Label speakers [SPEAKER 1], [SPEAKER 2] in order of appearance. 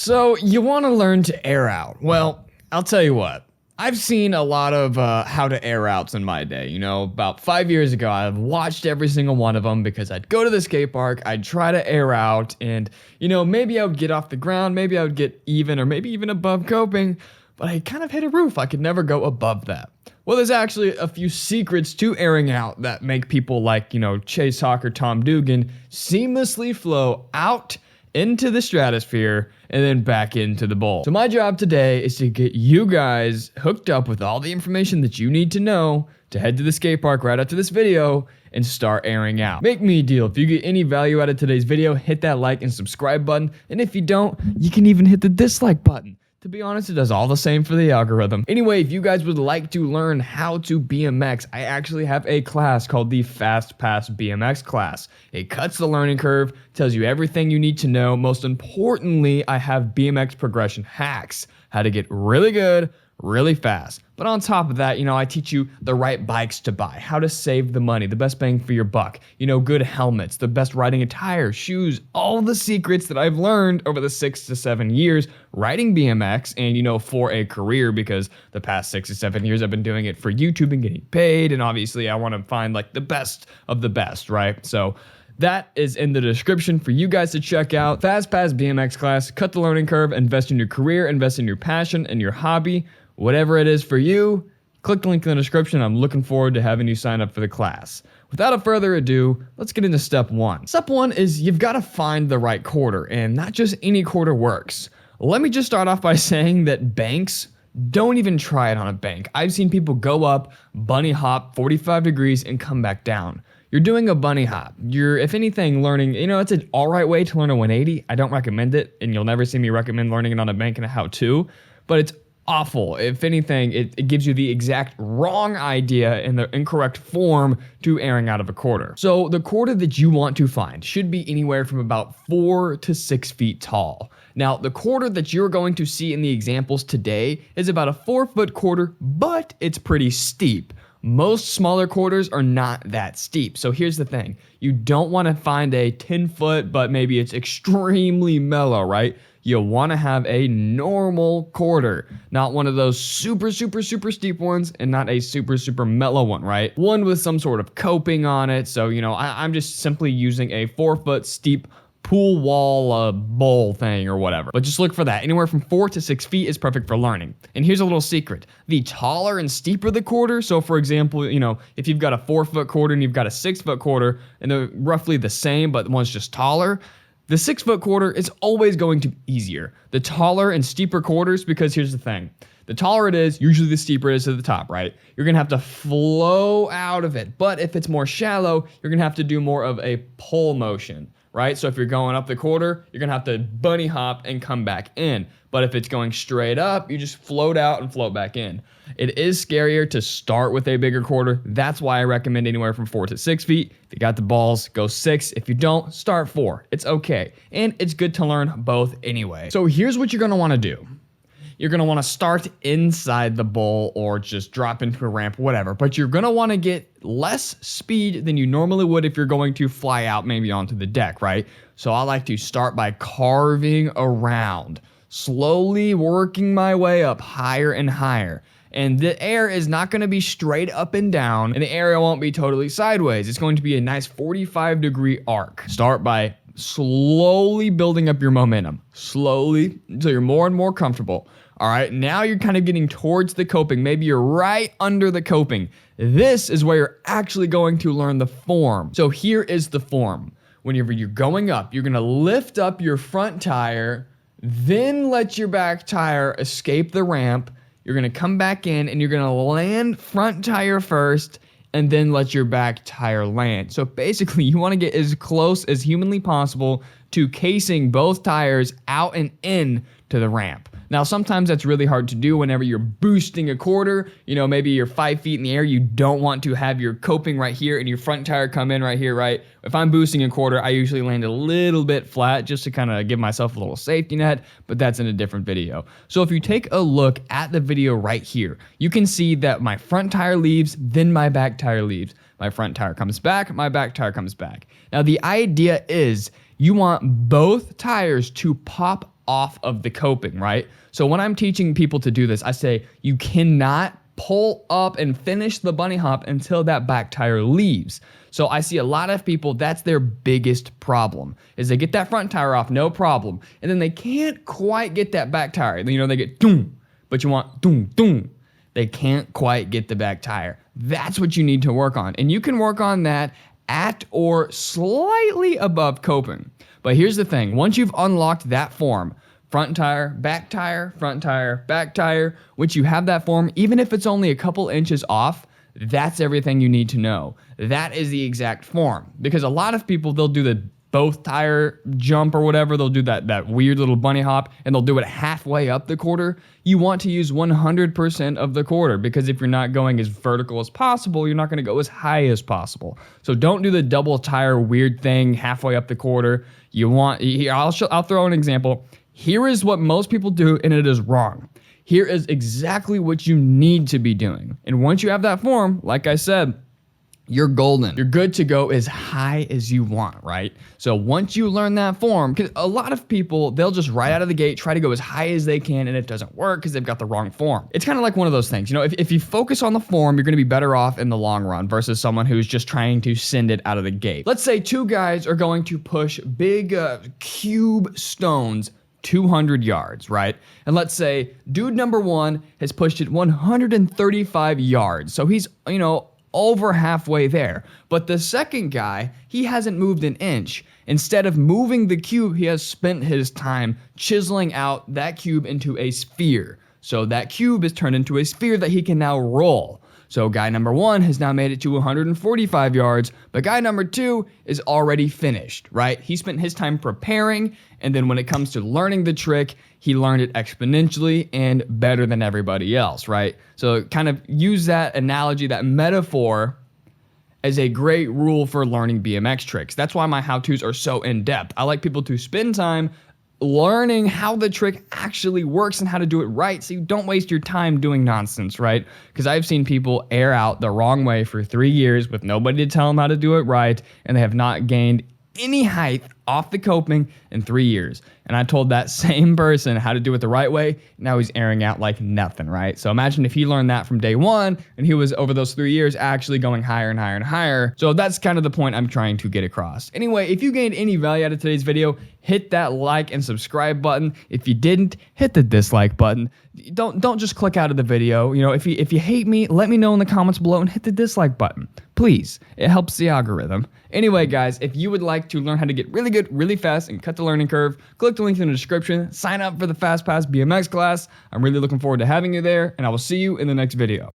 [SPEAKER 1] So you want to learn to air out. Well, I'll tell you what. I've seen a lot of how to air outs in my day. You know, about 5 years ago, I've watched every single one of them because I'd go to the skate park, I'd try to air out, and, you know, maybe I would get off the ground, maybe I would get even or maybe even above coping, but I kind of hit a roof. I could never go above that. Well, there's actually a few secrets to airing out that make people like, you know, Chase Hawk or Tom Dugan seamlessly flow out into the stratosphere and then back into the bowl. So my job today is to get you guys hooked up with all the information that you need to know to head to the skate park right after this video and start airing out. Make me a deal. If you get any value out of today's video, hit that like and subscribe button. And if you don't, you can even hit the dislike button. To be honest, it does all the same for the algorithm. Anyway, if you guys would like to learn how to BMX, I actually have a class called the Fast Pass BMX class. It cuts the learning curve, tells you everything you need to know. Most importantly, I have BMX progression hacks, how to get really good, really fast. But on top of that, you know, I teach you the right bikes to buy, how to save the money, the best bang for your buck, you know, good helmets, the best riding attire, shoes, all the secrets that I've learned over the 6 to 7 years riding BMX and, you know, for a career, because the past 6 to 7 years I've been doing it for YouTube and getting paid. And obviously I want to find like the best of the best, right? So that is in the description for you guys to check out. Fast Pass BMX class, cut the learning curve, invest in your career, invest in your passion and your hobby. Whatever it is for you, click the link in the description. I'm looking forward to having you sign up for the class. Without further ado, let's get into step one. Step one is you've got to find the right quarter, and not just any quarter works. Let me just start off by saying that banks, don't even try it on a bank. I've seen people go up, bunny hop 45 degrees and come back down. You're doing a bunny hop. You're, if anything, learning, you know, it's an all right way to learn a 180. I don't recommend it, and you'll never see me recommend learning it on a bank and a how-to, but it's awful. If anything, it gives you the exact wrong idea in the incorrect form to airing out of a quarter. So the quarter that you want to find should be anywhere from about 4 to 6 feet tall. Now, the quarter that you're going to see in the examples today is about a 4-foot quarter, but it's pretty steep. Most smaller quarters are not that steep. So here's the thing. You don't want to find a 10-foot, but maybe it's extremely mellow, right? You'll want to have a normal quarter, not one of those super steep ones and not a super mellow one, right? One with some sort of coping on it. So, you know, I'm just simply using a 4-foot steep pool wall bowl thing or whatever. But just look for that. Anywhere from 4 to 6 feet is perfect for learning. And here's a little secret. The taller and steeper the quarter, so for example, you know, if you've got a 4-foot quarter and you've got a 6-foot quarter and they're roughly the same, but one's just taller, the 6-foot quarter is always going to be easier. The taller and steeper quarters, because here's the thing. The taller it is, usually the steeper it is to the top, right? You're gonna have to flow out of it. But if it's more shallow, you're gonna have to do more of a pull motion, right? So if you're going up the quarter, you're gonna have to bunny hop and come back in. But if it's going straight up, you just float out and float back in. It is scarier to start with a bigger quarter. That's why I recommend anywhere from 4 to 6 feet. If you got the balls, go 6. If you don't, start 4. It's okay. And it's good to learn both anyway. So here's what you're gonna wanna do. You're gonna wanna start inside the bowl or just drop into a ramp, whatever. But you're gonna wanna get less speed than you normally would if you're going to fly out maybe onto the deck, right? So I like to start by carving around, slowly working my way up higher and higher. And the air is not going to be straight up and down, and the area won't be totally sideways. It's going to be a nice 45-degree arc. Start by slowly building up your momentum. Slowly, until you're more and more comfortable. All right, now you're kind of getting towards the coping. Maybe you're right under the coping. This is where you're actually going to learn the form. So here is the form. Whenever you're going up, you're going to lift up your front tire, then let your back tire escape the ramp. You're gonna come back in and you're gonna land front tire first and then let your back tire land. So basically you wanna get as close as humanly possible to casing both tires out and in to the ramp. Now, sometimes that's really hard to do whenever you're boosting a quarter. You know, maybe you're 5 feet in the air. You don't want to have your coping right here and your front tire come in right here, right? If I'm boosting a quarter, I usually land a little bit flat just to kind of give myself a little safety net, but that's in a different video. So if you take a look at the video right here, you can see that my front tire leaves, then my back tire leaves. My front tire comes back, my back tire comes back. Now, the idea is you want both tires to pop off of the coping, right? So when I'm teaching people to do this, I say you cannot pull up and finish the bunny hop until that back tire leaves. So I see a lot of people, that's their biggest problem, is they get that front tire off, no problem, and then they can't quite get that back tire. You know, they get doom, but you want doom, doom. They can't quite get the back tire. That's what you need to work on. And you can work on that at or slightly above coping. But here's the thing, once you've unlocked that form, front tire, back tire, front tire, back tire, once you have that form, even if it's only a couple inches off, that's everything you need to know. That is the exact form. Because a lot of people, they'll do the both tire jump or whatever, they'll do that weird little bunny hop, and they'll do it halfway up the quarter. You want to use 100% of the quarter, because if you're not going as vertical as possible, you're not going to go as high as possible. So don't do the double tire weird thing halfway up the quarter. You want, here, I'll throw an example. Here is what most people do, and it is wrong. Here is exactly what you need to be doing. And once you have that form, like I said, you're golden. You're good to go as high as you want, right? So once you learn that form, because a lot of people, they'll just right out of the gate try to go as high as they can, and it doesn't work because they've got the wrong form. It's kind of like one of those things, you know, if you focus on the form, you're going to be better off in the long run versus someone who's just trying to send it out of the gate. Let's say two guys are going to push big cube stones 200 yards, right? And let's say dude number one has pushed it 135 yards. So he's, you know, over halfway there. But the second guy, he hasn't moved an inch. Instead of moving the cube, he has spent his time chiseling out that cube into a sphere. So that cube is turned into a sphere that he can now roll. So guy number one has now made it to 145 yards, but guy number two is already finished, right? He spent his time preparing, and then when it comes to learning the trick, he learned it exponentially and better than everybody else, right? So kind of use that analogy, that metaphor, as a great rule for learning BMX tricks. That's why my how-tos are so in-depth. I like people to spend time learning how the trick actually works and how to do it right, so you don't waste your time doing nonsense, right? Because I've seen people air out the wrong way for 3 years with nobody to tell them how to do it right, and they have not gained any height off the coping in 3 years. And I told that same person how to do it the right way. Now he's airing out like nothing, right? So imagine if he learned that from day one and he was over those 3 years actually going higher and higher and higher. So that's kind of the point I'm trying to get across. Anyway, if you gained any value out of today's video, hit that like and subscribe button. If you didn't, hit the dislike button. Don't just click out of the video. You know, if you hate me, let me know in the comments below and hit the dislike button. Please, it helps the algorithm. Anyway, guys, if you would like to learn how to get really good, really fast, and cut the learning curve, click the link in the description, sign up for the FastPass BMX class. I'm really looking forward to having you there, and I will see you in the next video.